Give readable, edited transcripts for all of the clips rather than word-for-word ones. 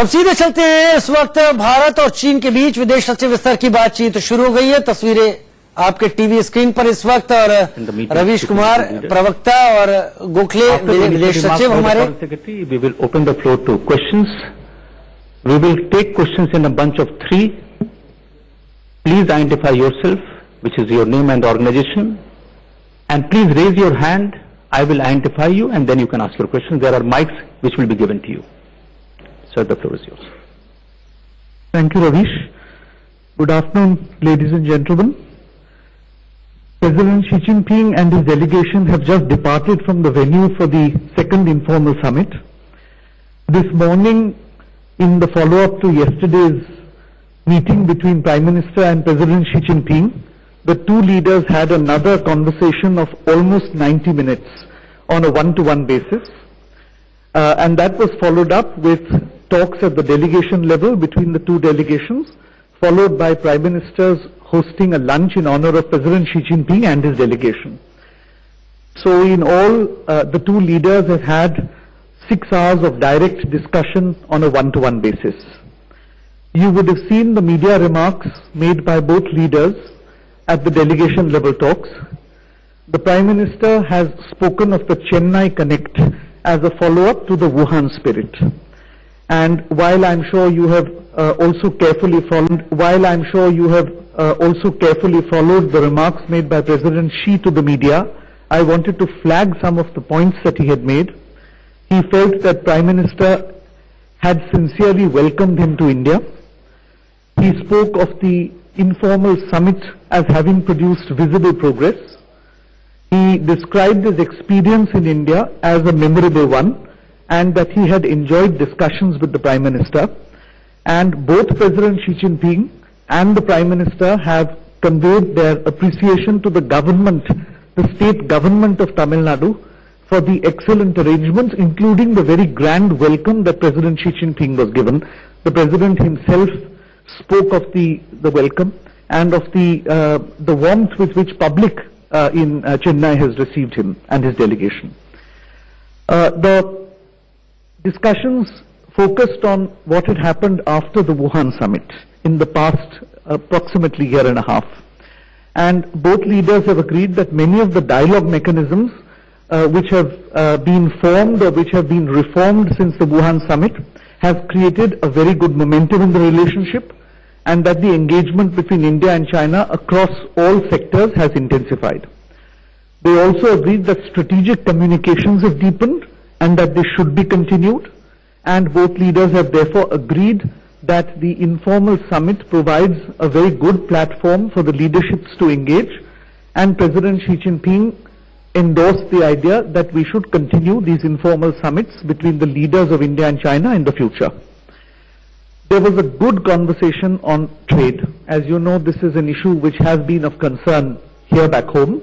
अब सीधे चलते हैं। इस वक्त भारत और चीन के बीच विदेश सचिव स्तर की बातचीत शुरू हो गई है। तस्वीरें आपके टीवी स्क्रीन पर इस वक्त, और रवीश कुमार प्रवक्ता और गोखले विदेश सचिव हमारे। We will open the floor to questions. We will take questions in a bunch of 3. Please identify yourself, which is your name and organization, and please raise your hand. I will identify you, and then you can ask your questions. There are mics which will be given to you. Sir, the floor is yours. Thank you, Ravish. Good afternoon, ladies and gentlemen. President Xi Jinping and his delegation have just departed from the venue for the second informal summit. This morning, in the follow-up to yesterday's meeting between Prime Minister and President Xi Jinping, the two leaders had another conversation of almost 90 minutes on a one-to-one basis. And that was followed up with talks at the delegation level between the two delegations, followed by Prime Ministers hosting a lunch in honor of President Xi Jinping and his delegation. So in all, the two leaders have had 6 hours of direct discussion on a one-to-one basis. You would have seen the media remarks made by both leaders at the delegation level talks. The Prime Minister has spoken of the Chennai Connect as a follow-up to the Wuhan spirit. And while I'm sure you have also carefully followed the remarks made by President Xi to the media, I wanted to flag some of the points that he had made. He felt that Prime Minister had sincerely welcomed him to India. He spoke of the informal summit as having produced visible progress. He described his experience in India as a memorable one, and that he had enjoyed discussions with the Prime Minister. And both President Xi Jinping and the Prime Minister have conveyed their appreciation to the government, the state government of Tamil Nadu, for the excellent arrangements, including the very grand welcome that President Xi Jinping was given. The President himself spoke of the welcome and of the warmth with which public in Chennai has received him and his delegation. The discussions focused on what had happened after the Wuhan summit in the past approximately year and a half. And both leaders have agreed that many of the dialogue mechanisms which have been formed or which have been reformed since the Wuhan summit have created a very good momentum in the relationship, and that the engagement between India and China across all sectors has intensified. They also agreed that strategic communications have deepened and that they should be continued, and both leaders have therefore agreed that the informal summit provides a very good platform for the leaderships to engage, and President Xi Jinping endorsed the idea that we should continue these informal summits between the leaders of India and China in the future. There was a good conversation on trade. As you know, this is an issue which has been of concern here back home.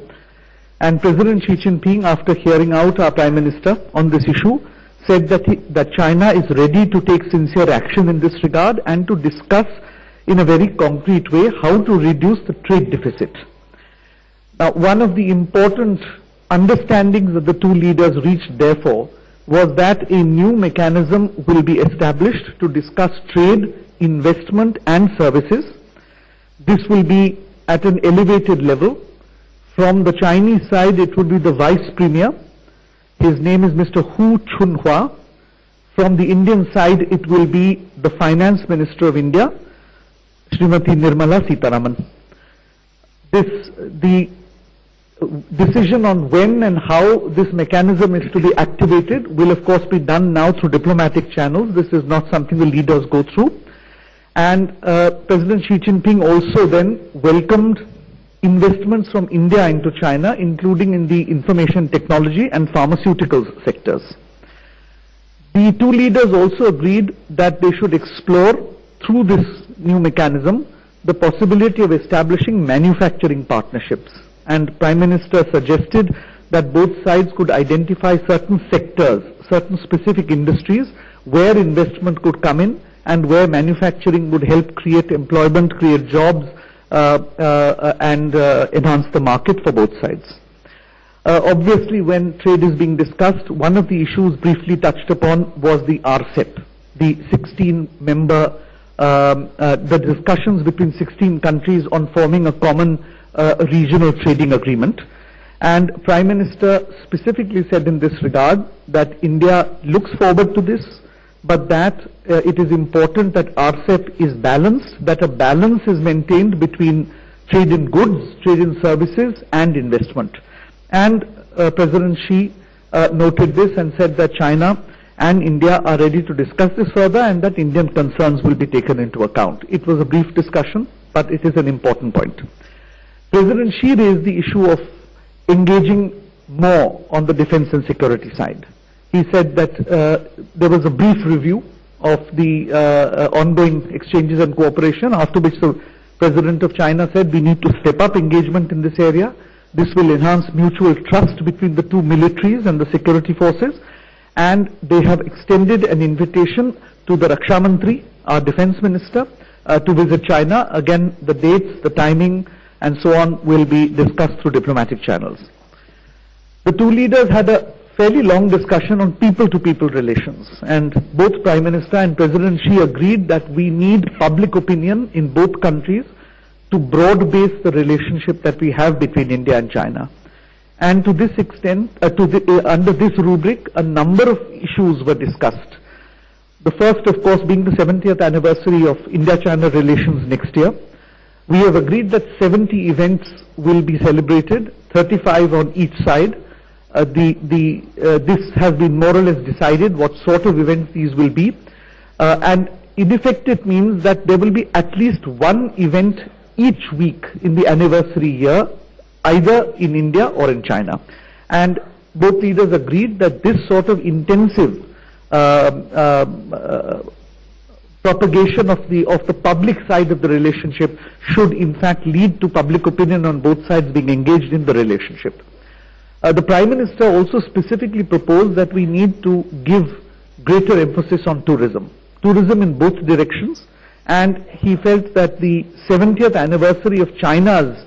And President Xi Jinping, after hearing out our Prime Minister on this issue, said that China is ready to take sincere action in this regard and to discuss in a very concrete way how to reduce the trade deficit. Now, one of the important understandings that the two leaders reached, therefore, was that a new mechanism will be established to discuss trade, investment and services. This will be at an elevated level. From the Chinese side, it would be the Vice Premier. His name is Mr. Hu Chunhua. From the Indian side, it will be the Finance Minister of India, Srimati Nirmala Sitharaman. The decision on when and how this mechanism is to be activated will of course be done now through diplomatic channels. This is not something the leaders go through. And President Xi Jinping also then welcomed investments from India into China, including in the information technology and pharmaceuticals sectors. The two leaders also agreed that they should explore through this new mechanism the possibility of establishing manufacturing partnerships. And Prime Minister suggested that both sides could identify certain sectors, certain specific industries where investment could come in and where manufacturing would help create employment, create jobs, and enhance the market for both sides. Obviously, when trade is being discussed, one of the issues briefly touched upon was the RCEP, the 16 discussions between 16 countries on forming a common regional trading agreement. And Prime Minister specifically said in this regard that India looks forward to this, but that it is important that RCEP is balanced, that a balance is maintained between trade in goods, trade in services and investment. And President Xi noted this and said that China and India are ready to discuss this further and that Indian concerns will be taken into account. It was a brief discussion, but it is an important point. President Xi raised the issue of engaging more on the defense and security side. He said that there was a brief review of the ongoing exchanges and cooperation, after which the President of China said we need to step up engagement in this area. This will enhance mutual trust between the two militaries and the security forces. And they have extended an invitation to the Raksha Mantri, our defense minister, to visit China. Again, the dates, the timing, and so on will be discussed through diplomatic channels. The two leaders had a fairly long discussion on people-to-people relations, and both Prime Minister and President Xi agreed that we need public opinion in both countries to broad-base the relationship that we have between India and China. And to this extent, under this rubric, a number of issues were discussed. The first, of course, being the 70th anniversary of India-China relations next year. We have agreed that 70 events will be celebrated, 35 on each side. This has been more or less decided what sort of events these will be. And in effect, it means that there will be at least one event each week in the anniversary year, either in India or in China. And both leaders agreed that this sort of intensive propagation of the public side of the relationship should in fact lead to public opinion on both sides being engaged in the relationship. The Prime Minister also specifically proposed that we need to give greater emphasis on tourism in both directions, and he felt that the 70th anniversary of China's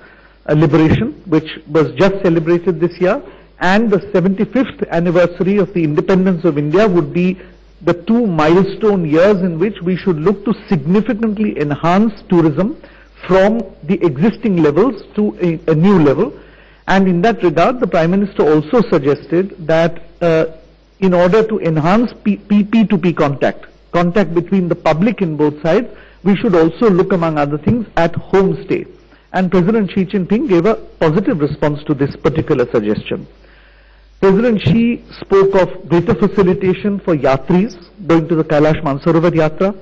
liberation, which was just celebrated this year, and the 75th anniversary of the independence of India would be the two milestone years in which we should look to significantly enhance tourism from the existing levels to a new level. And in that regard, the Prime Minister also suggested that in order to enhance P2P contact between the public in both sides, we should also look, among other things, at homestay. And President Xi Jinping gave a positive response to this particular suggestion. President Xi spoke of greater facilitation for yatris going to the Kailash Mansarovar Yatra,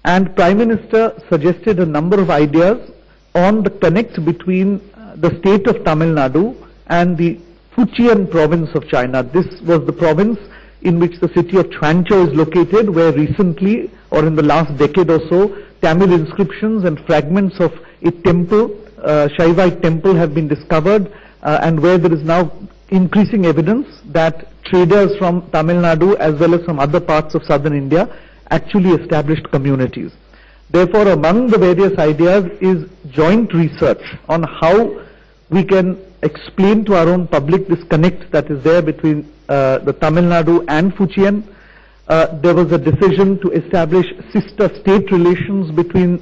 and Prime Minister suggested a number of ideas on the connect between the state of Tamil Nadu and the Fujian province of China. This was the province in which the city of Quanzhou is located, where recently, or in the last decade or so, Tamil inscriptions and fragments of a temple, Shaivite temple, have been discovered, and where there is now increasing evidence that traders from Tamil Nadu as well as from other parts of southern India actually established communities. Therefore, among the various ideas is joint research on how we can explain to our own public this connect that is there between the Tamil Nadu and Fujian. There was a decision to establish sister state relations between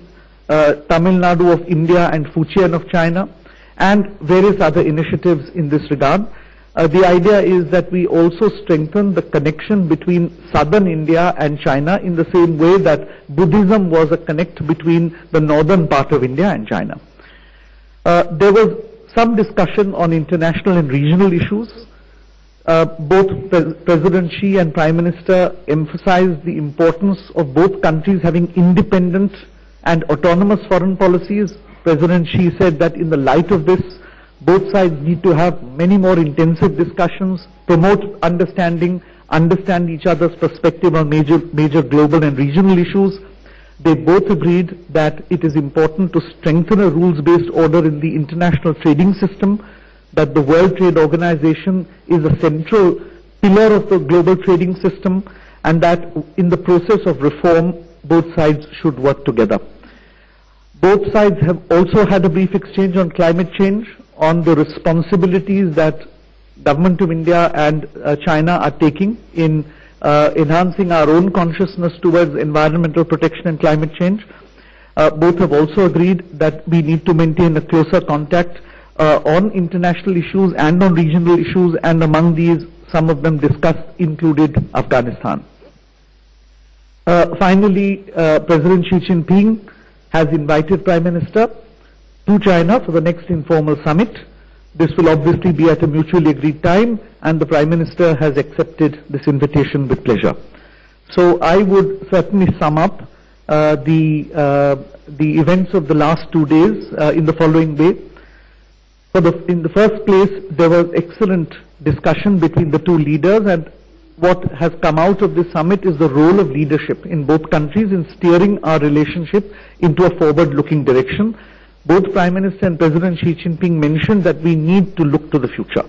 Tamil Nadu of India and Fujian of China, and various other initiatives in this regard. The idea is that we also strengthen the connection between southern India and China in the same way that Buddhism was a connect between the northern part of India and China. There was some discussion on international and regional issues. Both President Xi and Prime Minister emphasized the importance of both countries having independent and autonomous foreign policies. President Xi said that in the light of this, both sides need to have many more intensive discussions, promote understanding, understand each other's perspective on major global and regional issues. They both agreed that it is important to strengthen a rules-based order in the international trading system, that the World Trade Organization is a central pillar of the global trading system, and that in the process of reform, both sides should work together. Both sides have also had a brief exchange on climate change, on the responsibilities that Government of India and China are taking in enhancing our own consciousness towards environmental protection and climate change. Both have also agreed that we need to maintain a closer contact on international issues and on regional issues, and among these, some of them discussed included Afghanistan. Finally, President Xi Jinping has invited Prime Minister to China for the next informal summit. This will obviously be at a mutually agreed time, and the Prime Minister has accepted this invitation with pleasure. So I would certainly sum up the events of the last 2 days in the following way. In the first place, there was excellent discussion between the two leaders, and what has come out of this summit is the role of leadership in both countries in steering our relationship into a forward-looking direction. Both Prime Minister and President Xi Jinping mentioned that we need to look to the future.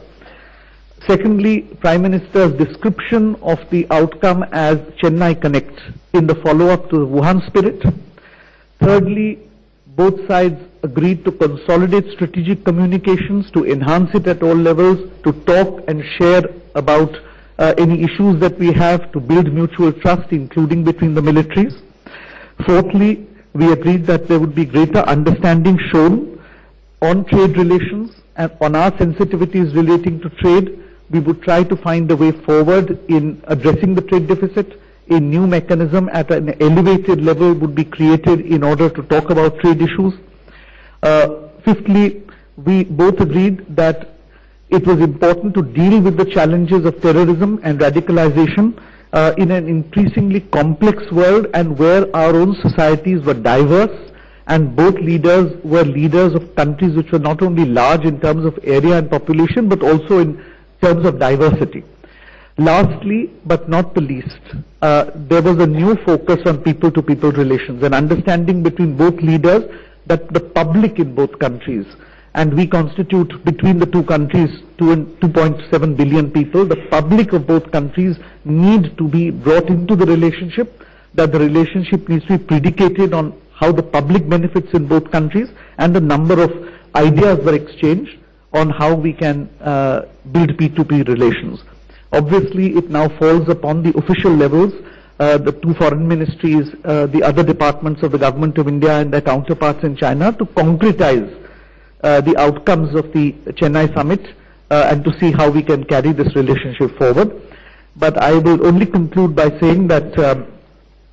Secondly, Prime Minister's description of the outcome as Chennai Connect in the follow-up to the Wuhan spirit. Thirdly, both sides agreed to consolidate strategic communications, to enhance it at all levels, to talk and share about any issues that we have, to build mutual trust, including between the militaries. Fourthly, we agreed that there would be greater understanding shown on trade relations and on our sensitivities relating to trade. We would try to find a way forward in addressing the trade deficit. A new mechanism at an elevated level would be created in order to talk about trade issues. Fifthly, we both agreed that it was important to deal with the challenges of terrorism and radicalization in an increasingly complex world, and where our own societies were diverse, and both leaders were leaders of countries which were not only large in terms of area and population, but also in terms of diversity. Lastly, but not the least, there was a new focus on people-to-people relations, an understanding between both leaders that the public in both countries, and we constitute between the two countries 2.7 billion people, the public of both countries need to be brought into the relationship, that the relationship needs to be predicated on how the public benefits in both countries, and a number of ideas were exchanged on how we can build P2P relations. Obviously, it now falls upon the official levels, the two foreign ministries, the other departments of the government of India and their counterparts in China, to concretize the outcomes of the Chennai summit and to see how we can carry this relationship forward. But I will only conclude by saying that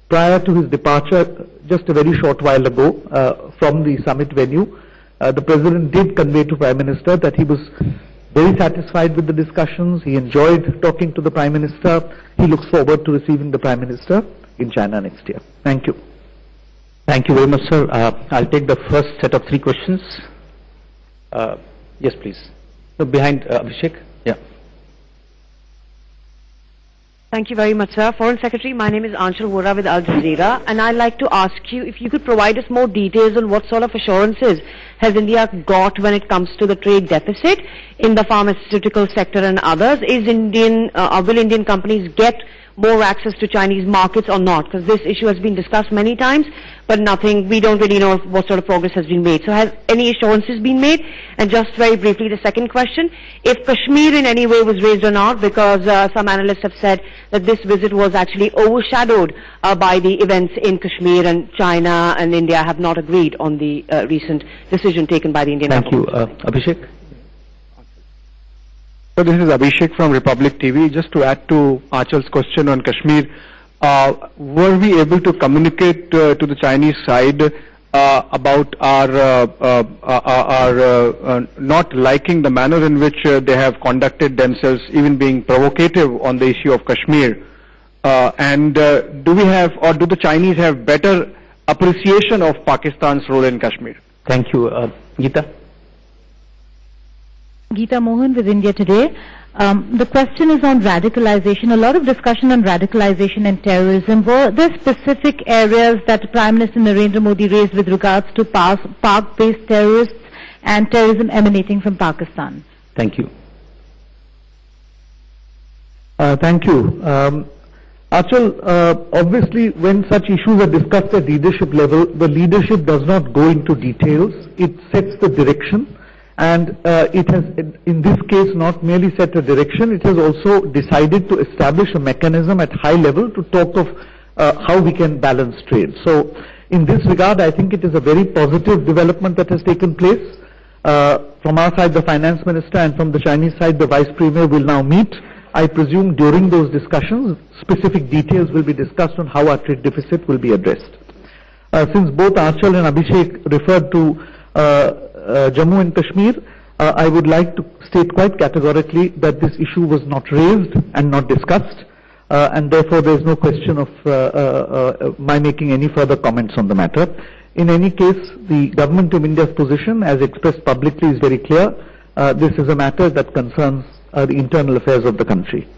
prior to his departure, just a very short while ago, from the summit venue, the President did convey to Prime Minister that he was very satisfied with the discussions. He enjoyed talking to the Prime Minister. He looks forward to receiving the Prime Minister in China next year. Thank you. Thank you very much, sir. I'll take the first set of 3 questions. Yes, please. So behind Abhishek. Yeah. Thank you very much, sir. Foreign Secretary, my name is Anshul Vora with Al Jazeera, and I'd like to ask you if you could provide us more details on what sort of assurances has India got when it comes to the trade deficit in the pharmaceutical sector and others. Will Indian companies get more access to Chinese markets or not? Because this issue has been discussed many times, but we don't really know what sort of progress has been made. So has any assurances been made? And just very briefly, the second question, if Kashmir in any way was raised or not, because some analysts have said that this visit was actually overshadowed by the events in Kashmir, and China and India have not agreed on the recent decision taken by the Indian government. Thank you. Abhishek? So this is Abhishek from Republic TV. Just to add to Achal's question on Kashmir, were we able to communicate to the Chinese side about our not liking the manner in which they have conducted themselves, even being provocative on the issue of Kashmir? And do we have, or do the Chinese have better appreciation of Pakistan's role in Kashmir? Thank you. Geeta? Geeta Mohan with India Today. The question is on radicalization. A lot of discussion on radicalization and terrorism. Were there specific areas that Prime Minister Narendra Modi raised with regards to Pak-based terrorists and terrorism emanating from Pakistan? Thank you. Thank you. Achal, obviously when such issues are discussed at leadership level, the leadership does not go into details. It sets the direction. And it has, in this case, not merely set a direction, it has also decided to establish a mechanism at high level to talk of how we can balance trade. So, in this regard, I think it is a very positive development that has taken place. From our side, the finance minister, and from the Chinese side, the vice premier will now meet. I presume during those discussions, specific details will be discussed on how our trade deficit will be addressed. Since both Aanchal and Abhishek referred to Jammu and Kashmir, I would like to state quite categorically that this issue was not raised and not discussed, and therefore there is no question of my making any further comments on the matter. In any case, the Government of India's position, as expressed publicly, is very clear. This is a matter that concerns the internal affairs of the country.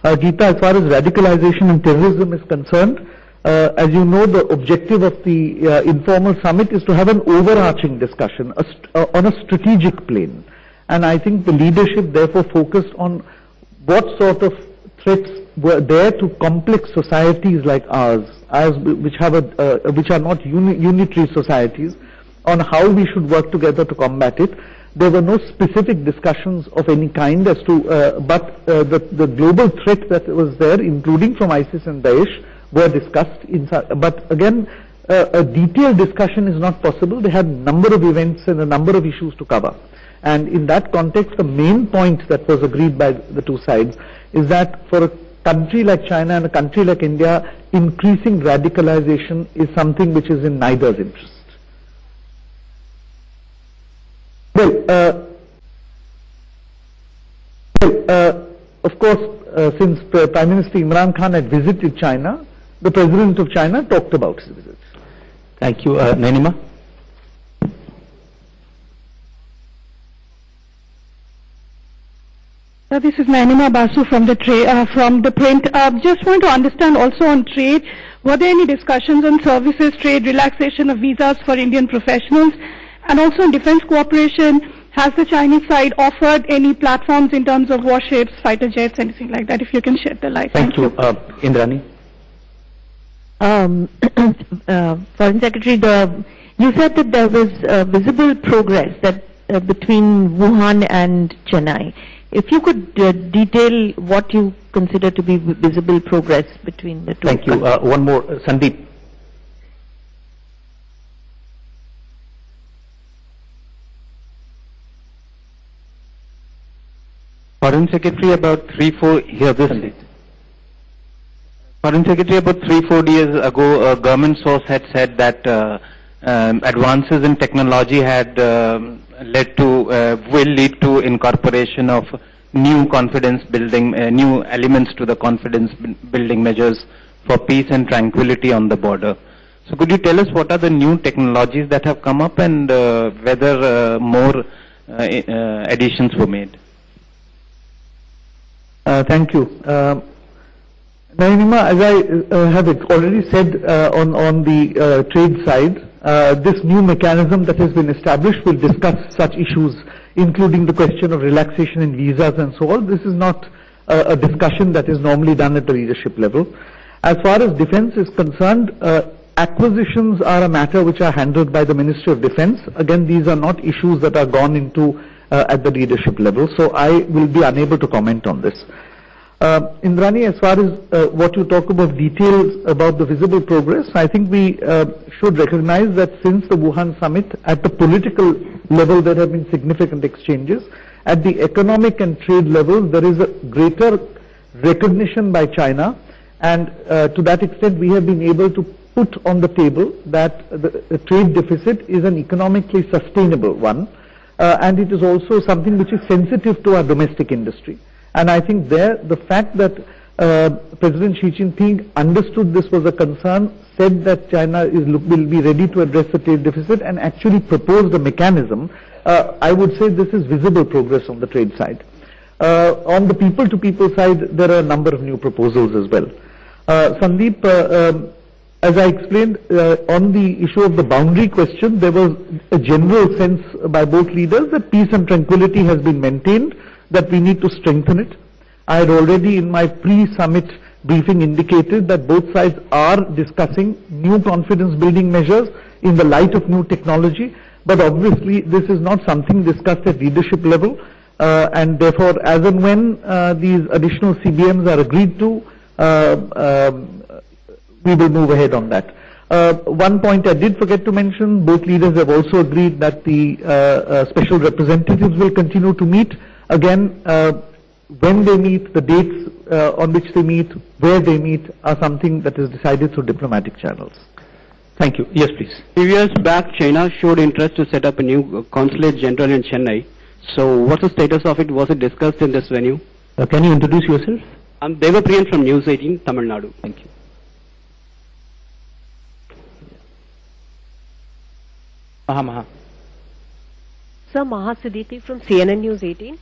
Geeta, as far as radicalization and terrorism is concerned, as you know, the objective of the informal summit is to have an overarching discussion on a strategic plane. And I think the leadership therefore focused on what sort of threats were there to complex societies like ours, which are not unitary societies, on how we should work together to combat it. There were no specific discussions of any kind as to, but the global threat that was there, including from ISIS and Daesh, were discussed. But again, a detailed discussion is not possible. They had a number of events and a number of issues to cover. And in that context, the main point that was agreed by the two sides is that for a country like China and a country like India, increasing radicalization is something which is in neither's interest. Well, of course, since Prime Minister Imran Khan had visited China, the President of China talked about his visit. Thank you. Nainima? This is Nainima Basu from the print. Just want to understand also on trade, were there any discussions on services trade, relaxation of visas for Indian professionals, and also on defense cooperation? Has the Chinese side offered any platforms in terms of warships, fighter jets, anything like that? If you can shed the light. Thank you. Indrani? Foreign Secretary, you said that there was visible progress that between Wuhan and Chennai. If you could detail what you consider to be visible progress between the two. Thank you. One more. Sandeep? Foreign Secretary, about 3-4 Foreign Secretary, about 3-4 years ago, a government source had said that advances in technology had will lead to incorporation of new confidence building, new elements to the confidence building measures for peace and tranquility on the border. So could you tell us what are the new technologies that have come up and whether more additions were made? Thank you. Nainima, as I have already said on the trade side, this new mechanism that has been established will discuss such issues, including the question of relaxation in visas and so on. This is not a discussion that is normally done at the leadership level. As far as defense is concerned, acquisitions are a matter which are handled by the Ministry of Defense. Again, these are not issues that are gone into at the leadership level, so I will be unable to comment on this. Indrani, as far as what you talk about details about the visible progress, I think we should recognize that since the Wuhan summit, at the political level there have been significant exchanges. At the economic and trade levels, there is a greater recognition by China, and to that extent we have been able to put on the table that the trade deficit is an economically sustainable one, and it is also something which is sensitive to our domestic industry. And I think there, the fact that President Xi Jinping understood this was a concern, said that China will be ready to address the trade deficit, and actually proposed a mechanism, I would say this is visible progress on the trade side. On the people-to-people side, there are a number of new proposals as well. Sandeep, as I explained, on the issue of the boundary question, there was a general sense by both leaders that peace and tranquility has been maintained, that we need to strengthen it. I had already in my pre-summit briefing indicated that both sides are discussing new confidence building measures in the light of new technology, but obviously this is not something discussed at leadership level, and therefore as and when these additional CBMs are agreed to, we will move ahead on that. One point I did forget to mention, both leaders have also agreed that the special representatives will continue to meet. Again, when they meet, the dates on which they meet, where they meet are something that is decided through diplomatic channels. Thank you. Yes, please. Few years back, China showed interest to set up a new consulate general in Chennai. So what's the status of it? Was it discussed in this venue? Can you introduce yourself? I'm Devapriyan from News 18, Tamil Nadu. Thank you. Maha. Sir, Maha Siddiqui from CNN News 18.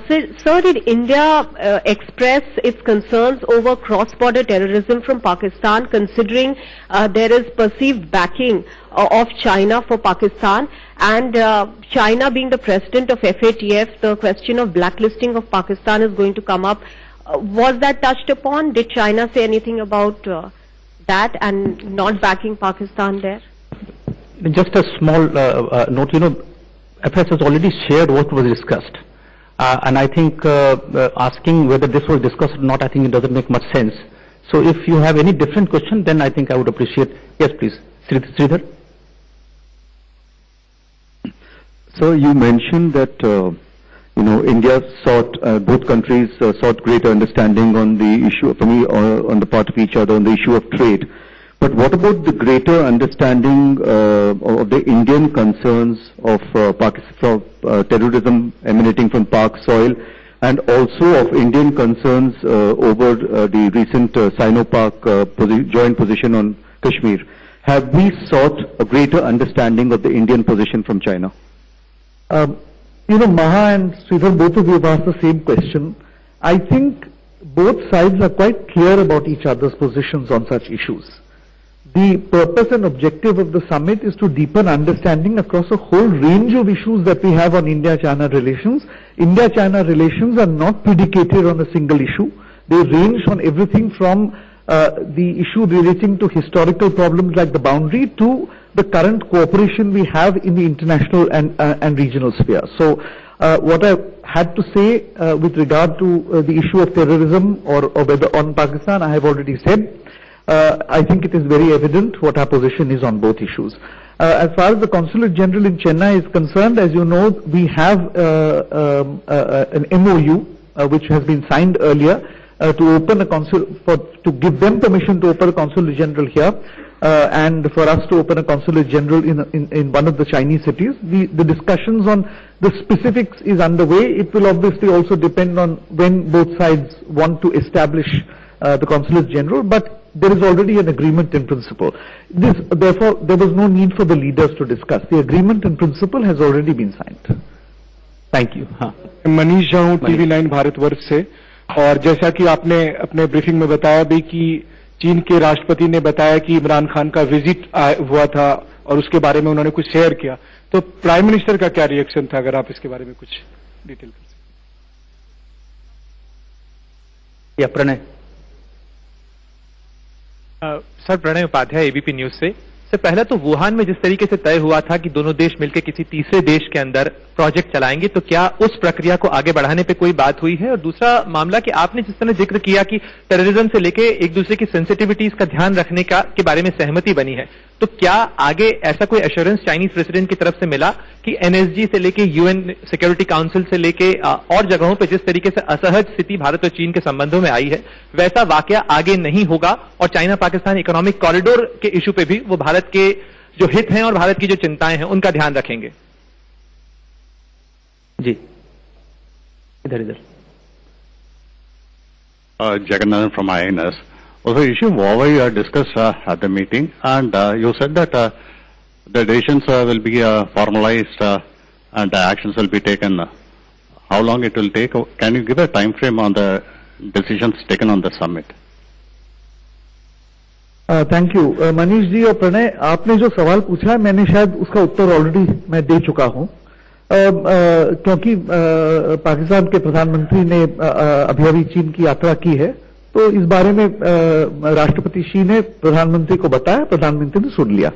Sir, did India express its concerns over cross-border terrorism from Pakistan, considering there is perceived backing of China for Pakistan, and China being the president of FATF, the question of blacklisting of Pakistan is going to come up. Was that touched upon? Did China say anything about that and not backing Pakistan there? Just a small note, FS has already shared what was discussed. And I think asking whether this was discussed or not, I think it doesn't make much sense. So if you have any different question, then I think I would appreciate. Yes, please. Sridhar. So you mentioned that, India sought, both countries sought greater understanding on the issue, on the part of each other, on the issue of trade. But what about the greater understanding of the Indian concerns of Pakistan, terrorism emanating from Pak soil, and also of Indian concerns over the recent Sino-Pak joint position on Kashmir? Have we sought a greater understanding of the Indian position from China? Maha and Sridhar, both of you have asked the same question. I think both sides are quite clear about each other's positions on such issues. The purpose and objective of the summit is to deepen understanding across a whole range of issues that we have on India-China relations. India-China relations are not predicated on a single issue. They range on everything from the issue relating to historical problems like the boundary to the current cooperation we have in the international and regional sphere. So what I had to say with regard to the issue of terrorism or whether on Pakistan, I have already said. I think it is very evident what our position is on both issues. As far as the Consulate General in Chennai is concerned, as you know, we have an MOU which has been signed earlier to open a to give them permission to open a Consulate General here and for us to open a Consulate General in one of the Chinese cities. The discussions on the specifics is underway. It will obviously also depend on when both sides want to establish the Consulate General, but there is already an agreement in principle. Therefore, there was no need for the leaders to discuss. The agreement in principle has already been signed. Thank you. Manish Jha हूं TV9 Bharatvarsh से, और जैसा कि आपने अपने briefing में बताया भी कि चीन के राष्ट्रपति ने बताया कि इमरान खान का विजिट हुआ था और उसके बारे में उन्होंने कुछ शेयर किया, तो प्राइम मिनिस्टर का क्या रिएक्शन था, अगर आप इसके बारे में कुछ डिटेल कर सकें। या Pranay. Sir, Pranay Upadhyay, ABP news से। सर, पहला तो वुहान में जिस तरीके से तय हुआ था कि दोनों देश मिलकर किसी तीसरे देश के अंदर प्रोजेक्ट चलाएंगे, तो क्या उस प्रक्रिया को आगे बढ़ाने पे कोई बात हुई है? और दूसरा मामला कि आपने जिस तरह जिक्र किया कि टेररिज्म से लेके एक दूसरे की सेंसिटिविटीज का ध्यान रखने के बारे में सहमति बनी है, तो क्या आगे ऐसा कोई एश्योरेंस चाइनीज प्रेसिडेंट की तरफ से मिला कि एनएसजी से लेके यूएन सिक्योरिटी काउंसिल से लेके और जगहों पे जिस तरीके से असहज स्थिति भारत और चीन के संबंधों में आई है, वैसा वाकया आगे नहीं होगा और चाइना पाकिस्तान इकोनॉमिक कॉरिडोर के इशू पे भी वो भारत के जो हित हैं और भारत की जो चिंताएं हैं उनका ध्यान रखेंगे? जी, इधर Jagannathan from INS. Also, issue Huawei discussed at the meeting, and you said that the decisions will be formalized and the actions will be taken. How long it will take? Can you give a time frame on the decisions taken on the summit? Thank you Manish ji और प्रणय, आपने जो सवाल पूछा है मैंने शायद उसका उत्तर already मैं दे चुका हूं, क्योंकि पाकिस्तान के प्रधानमंत्री ने अभी चीन की यात्रा की है, तो इस बारे में राष्ट्रपति शी ने प्रधानमंत्री को बताया, प्रधानमंत्री ने सुन लिया।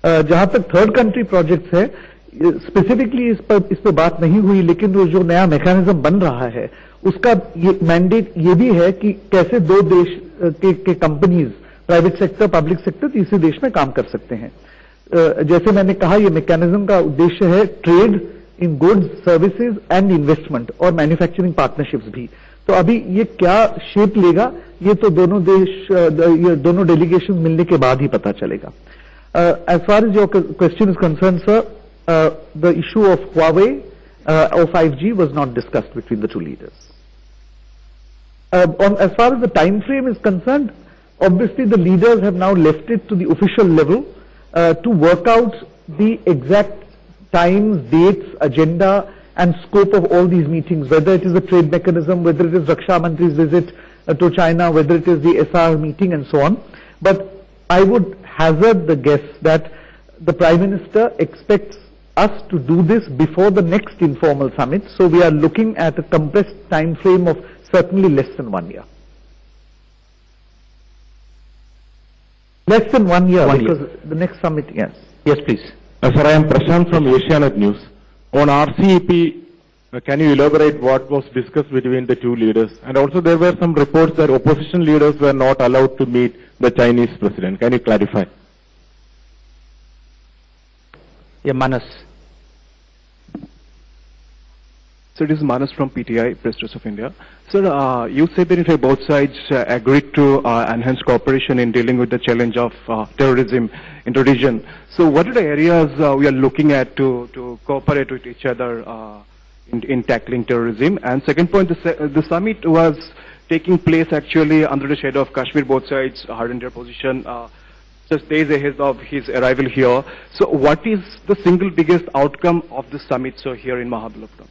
जहां तक थर्ड कंट्री प्रोजेक्ट्स है, स्पेसिफिकली इस पर बात नहीं हुई, लेकिन वो जो नया मैकेनिज्म बन रहा है उसका ये मैंडेट ये भी है कि कैसे दो देश के companies, private sector, public sector, तीसरे देश में काम कर सकते हैं। जैसे मैंने कहा, ये मैकेनिज्म का उद्देश्य है trade in goods, services and investment और मैन्युफैक्चरिंग पार्टनरशिप्स भी। तो अभी ये क्या शेप लेगा, ये तो दोनों दोनों डेलीगेशन मिलने के बाद ही पता चलेगा। As far as your question is concern sir, the issue of Huawei or 5G was not discussed between the two leaders. As far as the time frame is concerned, obviously the leaders have now left it to the official level to work out the exact times, dates, agenda and scope of all these meetings, whether it is a trade mechanism, whether it is Raksha Mantri's visit to China, whether it is the SR meeting and so on. But I would hazard the guess that the Prime Minister expects us to do this before the next informal summit, so we are looking at a compressed time frame of certainly less than 1 year. Less than 1 year, because the next summit, yes. Yes, please. Sir, I am Prashant from Asianet News. On RCEP, can you elaborate what was discussed between the two leaders? And also there were some reports that opposition leaders were not allowed to meet the Chinese president. Can you clarify? Yeah, Manas. So it is Manas from PTI, Press Trust of India. Sir, you said that both sides agreed to enhance cooperation in dealing with the challenge of terrorism in the region. So what are the areas we are looking at to cooperate with each other in tackling terrorism? And second point, the summit was taking place actually under the shadow of Kashmir. Both sides hardened their position just days ahead of his arrival here. So what is the single biggest outcome of the summit here in Mahabalipuram?